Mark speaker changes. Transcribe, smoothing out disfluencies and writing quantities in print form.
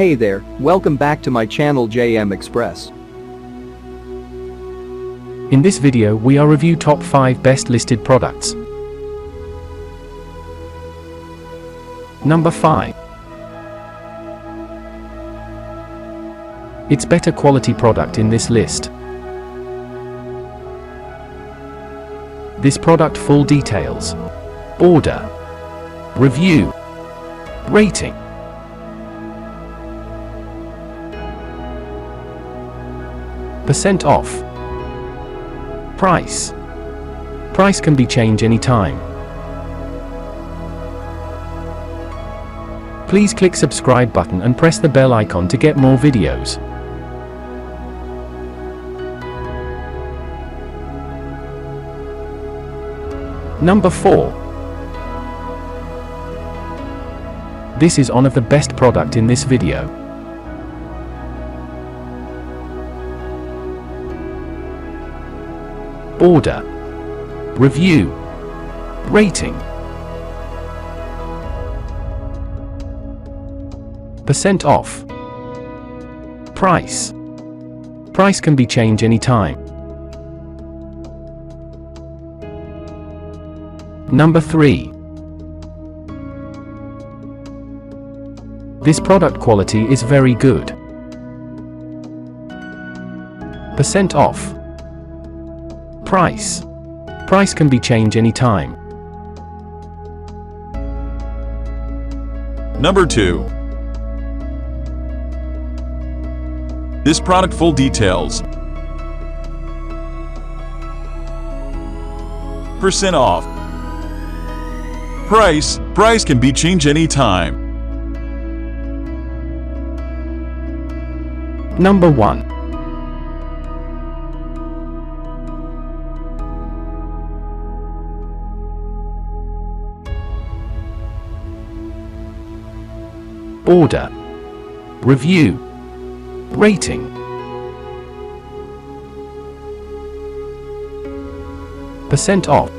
Speaker 1: Hey there, welcome back to my channel JM Express.
Speaker 2: In this video we are review top 5 best listed products. Number 5. It's better quality product in this list. This product full details. Order. Review. Rating. Percent off. Price. Price can be changed anytime. Please click subscribe button and press the bell icon to get more videos. Number 4. This is one of the best product in this video. Order. Review. Rating. Percent off. Price. Price can be changed anytime. Number 3. This product quality is very good. Percent off. Price. Price can be changed anytime.
Speaker 3: Number 2. This product full details. Percent off. Price can be changed anytime.
Speaker 2: Number 1. Order. Review. Rating. Percent off.